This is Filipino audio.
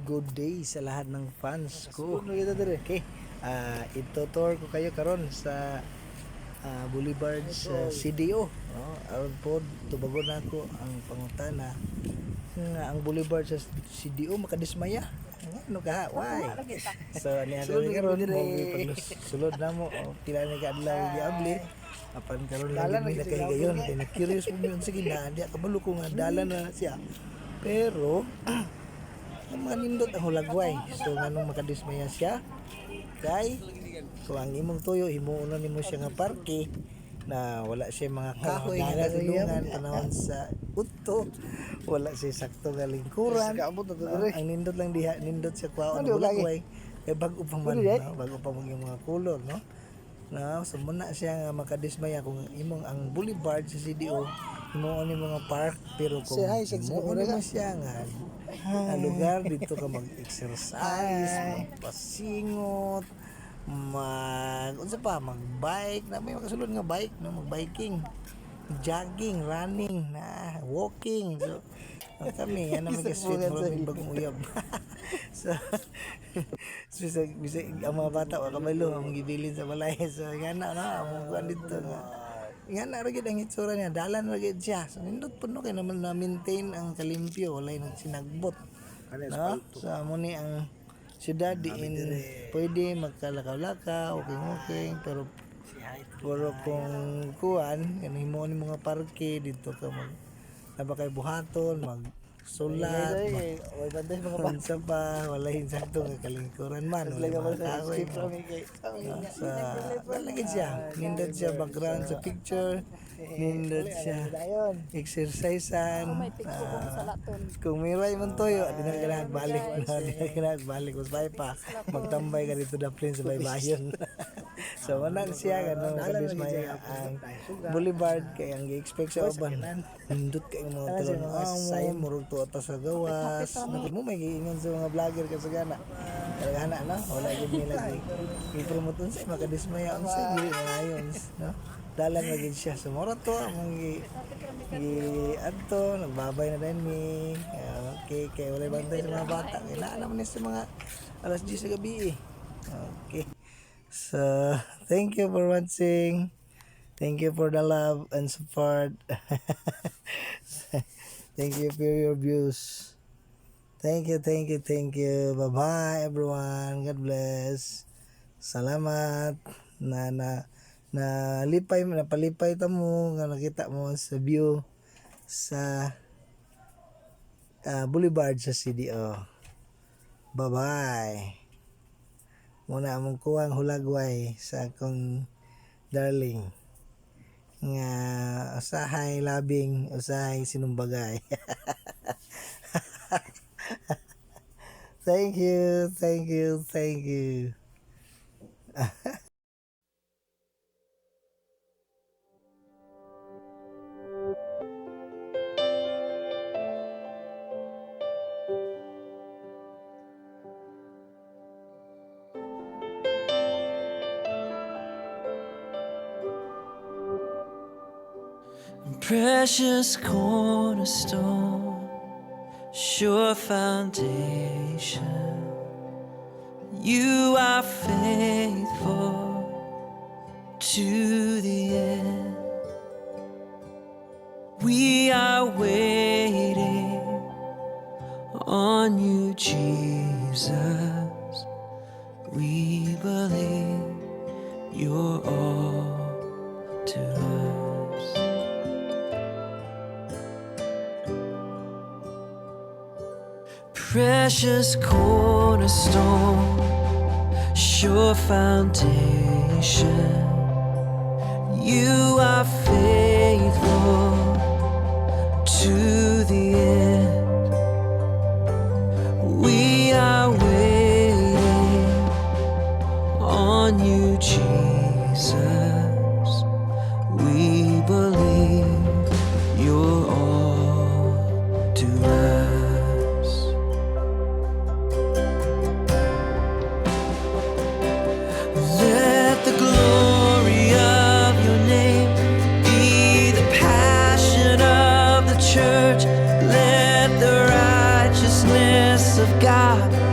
good day sa lahat ng fans ko. Okay, ito-tour ko kayo karon sa Boulevard sa CDO. Aron po tubagon nako ang pangutana nga ang Boulevard sa CDO makadismaya. Ano ka? Why? So ani adto karon mo sulod na mo pila ni kadlaw giabli. Apan karon lang mi kay gayon kay na-curious mo yun sige na diya kabalo ko nga dala na siya. Pero ang mga nindot ang hulagway. So nganong makadismaya siya kay so ang imong tuyo himuon nimo siya nga parke na wala siya mga kahoy nga silungan panahon sa utto, wala siya sakto nga lingkuran. Ang nindot lang diha nindot siya kwaon ng hulagway kay bago pa man bago pa yung mga kulor no. Na so muna siya nga makadismaya kung imong ang Boulevard sa CDO himuon ni mga park pero kung himuon mo siya nga lugar dito ka mag-exercise, magpasingot, mag-bike na may makasulod nga bike, no? Mag-biking, jogging, running, walking. So, kami, yan naman ka-sweet mo rin bagong uyab. So, bisa ang mga bata, wakamalo, ang gibilin sa balay. So, nga na, ang kuhan dito nga. Nga na rin ang itsura niya, dalan rin siya. So, nindot po no, kaya naman na-maintain ang kalimpyo, wala yung sinagbot. No? So, amo ni ang syudad diin, pwede magkalakaw-lakaw, okay, pero kung kuhan, yan himo ni mga parke, dito ka nabakay buhaton, sulat, bansa pa, wala insakto nga kalingkuran man, wala mga kahoy. Talagid siya, nindot siya background sa picture, nindot siya exercisean. Kung may ray man toyo, di na kailangan balik, mas bay pa, magtambay ka dito na plane sa baybayon. So, wanan siya, ganun, kadismaya ang Boulevard, kaya ang i-expect sa uban, nindot kayo mga talon, say, murag to atas sa gawas, mo may giingon sa mga vlogger ka sa gana, talaga na, wala yun nila, i-promote sa makadismaya, ang sa gili na ngayon, no? Dalan lagi siya, sumura to, adto, nagbabay na din mi, okay, kaya wala bantay sa mga bata, kailangan naman sa mga alas 10 sa gabi, okay. So, thank you for watching. Thank you for the love and support. Thank you for your views. Thank you. Bye-bye everyone. God bless. Salamat napalipay ta mo nga nakita mo sa view sa Boulevard sa CDO. Bye-bye. Muna among kuwang hulagway sa akong darling nga usahay labing usahay sinumbagay. Thank you. Precious cornerstone, sure foundation, you are faithful to the end. We are waiting on you, Jesus. We believe you're all to us. Precious cornerstone, sure foundation, you are faithful to the end. We are waiting on you, Jesus. We believe you're all to us. Let the glory of your name be the passion of the church. of God